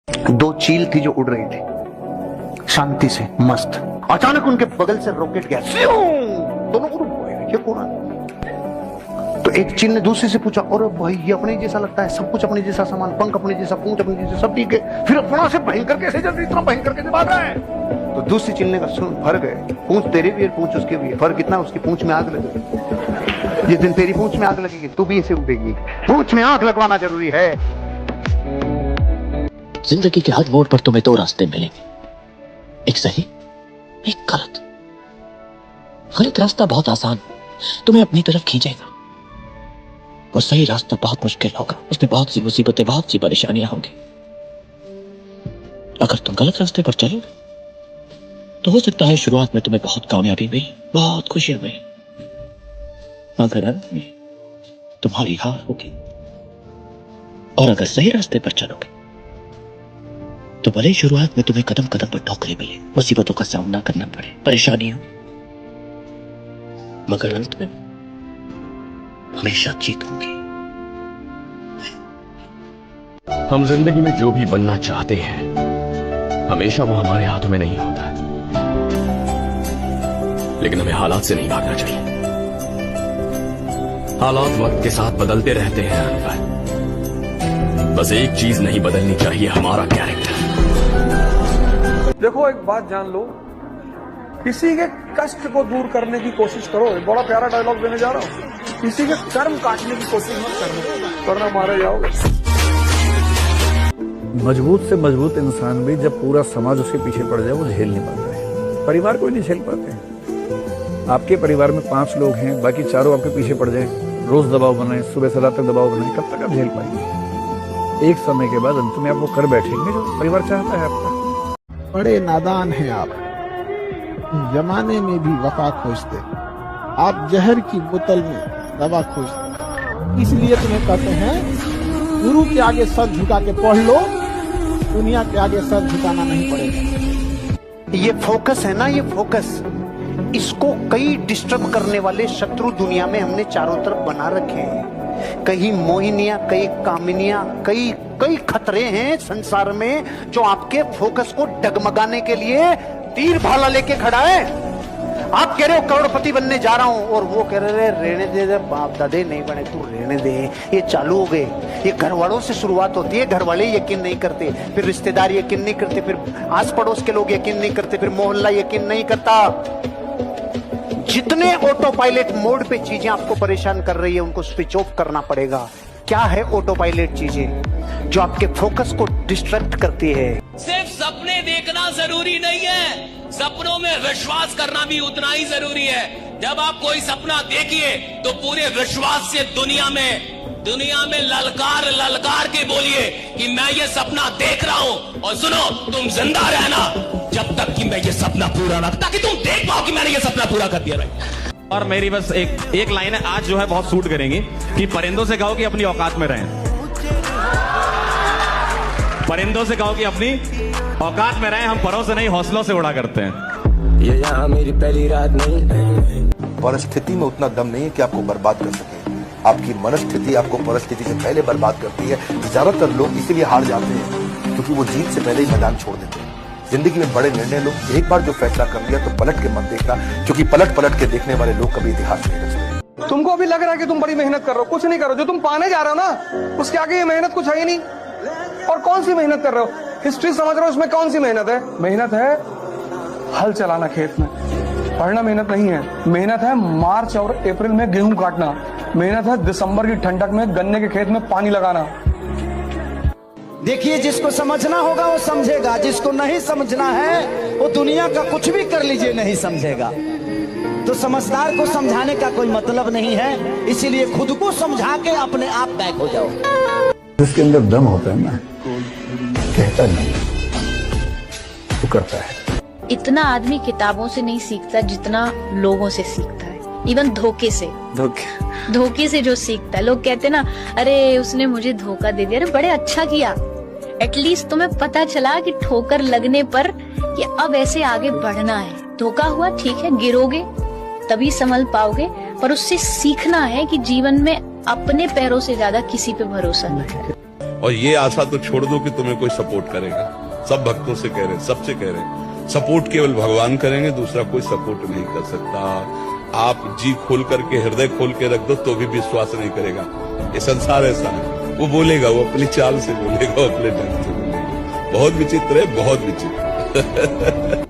दो चील थी जो उड़ रही थी शांति से मस्त, अचानक उनके बगल से रॉकेट गया, दोनों उड़ गए। ये कौन है? तो एक चील ने दूसरे से पूछा, और भाई ये अपने जैसा लगता है, सब कुछ अपने जैसा, सामान, पंख अपने जैसा, पूंछ अपने जैसा, सब ठीक है, फिर अपना से भयंकर कैसे जल्दी इतना भयंकर कैसे भाग रहा है? तो दूसरी चील ने कहा, सुन फर्क है, पूंछ तेरे भी है, पूंछ उसके भी है, फर्क इतना उसकी पूंछ में आग लगेगी। जिस दिन तेरी पूंछ में आग लगेगी तू भी इसे उड़ेगी। पूंछ में आग लगवाना जरूरी है। जिंदगी के हर मोड़ पर तुम्हें दो रास्ते मिलेंगे, एक सही, एक गलत। गलत रास्ता बहुत आसान, तुम्हें अपनी तरफ खींचेगा, और सही रास्ता बहुत मुश्किल होगा, उसमें बहुत सी मुसीबतें, बहुत सी परेशानियां होंगी। अगर तुम गलत रास्ते पर चलो तो हो सकता है शुरुआत में तुम्हें बहुत कामयाबी मिली, बहुत खुशियां मिली, मगर अंत में तुम्हारी हार होगी। और अगर सही रास्ते पर चलोगे तो भले ही शुरुआत में तुम्हें कदम कदम पर ठोकरें मिले, मुसीबतों का सामना करना पड़े, परेशानियां, मगर अंत में हमेशा जीतोगे। हम जिंदगी में जो भी बनना चाहते हैं हमेशा वो हमारे हाथों में नहीं होता, लेकिन हमें हालात से नहीं भागना चाहिए। हालात वक्त के साथ बदलते रहते हैं अनवर, बस एक चीज नहीं बदलनी चाहिए, हमारा कैरेक्टर। देखो एक बात जान लो, किसी के कष्ट को दूर करने की कोशिश करो। एक बड़ा प्यारा डायलॉग देने जा रहा हूँ, किसी के कर्म काटने की कोशिश मत करना, वरना मारे जाओगे। मजबूत से मजबूत इंसान भी जब पूरा समाज उसके पीछे पड़ जाए वो झेल नहीं पाता है, परिवार को नहीं झेल पाते हैं। आपके परिवार में 5 लोग हैं, बाकी चारों आपके पीछे पड़ जाए, रोज दबाव बनाए, सुबह से रात तक दबाव बनाए, कब तक आप झेल पाएंगे? एक समय के बाद अंत में आप वो कर बैठेंगे जो परिवार चाहता है आपका। बड़े नादान हैं आप, जमाने में भी वफा खोजते, आप जहर की बोतल में दवा खोजते। इसलिए तुम्हें कहते हैं गुरु के आगे सर झुका के पढ़ लो, दुनिया के आगे सर झुकाना नहीं पड़ेगा। ये फोकस है ना, ये फोकस, इसको कई डिस्टर्ब करने वाले शत्रु दुनिया में हमने चारों तरफ बना रखे हैं। कई मोहिनियां, कई कामिनियां, कई खतरे हैं संसार में जो आपके फोकस को डगमगाने के लिए तीर भाला लेके खड़ा है। आप कह रहे हो करोड़पति बनने जा रहा हूं, और वो कह रहे रहने दे, बाप दादे नहीं बने, तू रहने दे। ये चालू हो गए, ये घर वालों से शुरुआत होती है, घर वाले यकीन नहीं करते, फिर रिश्तेदार यकीन नहीं करते, फिर आस पड़ोस के लोग यकीन नहीं करते, फिर मोहल्ला यकीन नहीं करता। जितने ऑटो पायलट मोड पे चीजें आपको परेशान कर रही है उनको स्विच ऑफ करना पड़ेगा। क्या है ऑटो पायलट चीजें जो आपके फोकस को डिस्ट्रैक्ट करती है? सिर्फ सपने देखना जरूरी नहीं है, सपनों में विश्वास करना भी उतना ही जरूरी है। जब आप कोई सपना देखिए तो पूरे विश्वास से दुनिया में ललकार के बोलिए कि मैं ये सपना देख रहा हूं, और सुनो तुम जिंदा रहना जब तक कि मैं ये सपना पूरा ना, ताकि तुम देख पाओ कि मैंने ये सपना पूरा कर दिया। और मेरी बस एक लाइन है, आज जो है बहुत सूट करेंगी, कि परिंदों से कहो कि अपनी औकात में रहें, परिंदों से कहो कि अपनी औकात में रहें, हम परों से नहीं हौसलों से उड़ा करते हैं। ये यहाँ मेरी पहली रात नहीं। परिस्थिति में उतना दम नहीं है कि आपको बर्बाद कर सके, आपकी मनस्थिति आपको परिस्थिति से पहले बर्बाद करती है। ज्यादातर लोग इसीलिए हार जाते हैं क्योंकि वो जीत से पहले ही मैदान छोड़ देते हैं। जिंदगी में बड़े निर्णय लोग एक बार जो फैसला कर लिया तो पलट के मत देखना, क्योंकि पलट के देखने वाले लोग कभी इतिहास नहीं रच सकते। तुमको अभी लग रहा है कि तुम बड़ी मेहनत कर रहे हो, कुछ नहीं कर रहे हो। जो तुम पाने जा रहे हो ना, उसके आगे ये मेहनत कुछ है ही नहीं। और कौन सी मेहनत कर रहे हो? हिस्ट्री समझ रहे हो, उसमें कौन सी मेहनत है? मेहनत है हल चलाना खेत में, पढ़ना मेहनत नहीं है। मेहनत है मार्च और अप्रैल में गेहूं काटना, मेहनत है दिसंबर की ठंडक में गन्ने के खेत में पानी लगाना। देखिए, जिसको समझना होगा वो समझेगा, जिसको नहीं समझना है वो दुनिया का कुछ भी कर लीजिए नहीं समझेगा। तो समझदार को समझाने का कोई मतलब नहीं है, इसीलिए खुद को समझा के अपने आप बैक हो जाओ। जिसके अंदर दम होता है ना, कहता नहीं वो करता है। इतना आदमी किताबों से नहीं सीखता जितना लोगों से सीखता है, इवन धोखे से जो सीखता है। लोग कहते ना, अरे उसने मुझे धोखा दे दिया, अरे बड़े अच्छा किया, एटलीस्ट तुम्हें पता चला कि ठोकर लगने पर कि अब ऐसे आगे बढ़ना है। धोखा हुआ ठीक है, गिरोगे तभी संभल पाओगे, पर उससे सीखना है कि जीवन में अपने पैरों से ज्यादा किसी पे भरोसा नहीं है। और ये आशा तो छोड़ दो कि तुम्हें कोई सपोर्ट करेगा। सब भक्तों से कह रहे हैं, सबसे कह रहे हैं, सपोर्ट केवल भगवान करेंगे, दूसरा कोई सपोर्ट नहीं कर सकता। आप जी खोल करके, हृदय खोल के रख दो तो भी विश्वास नहीं करेगा। ये संसार ऐसा है, वो बोलेगा, वो अपनी चाल से बोलेगा, वो अपने ढंग से बोलेगा। बहुत विचित्र है, बहुत विचित्र।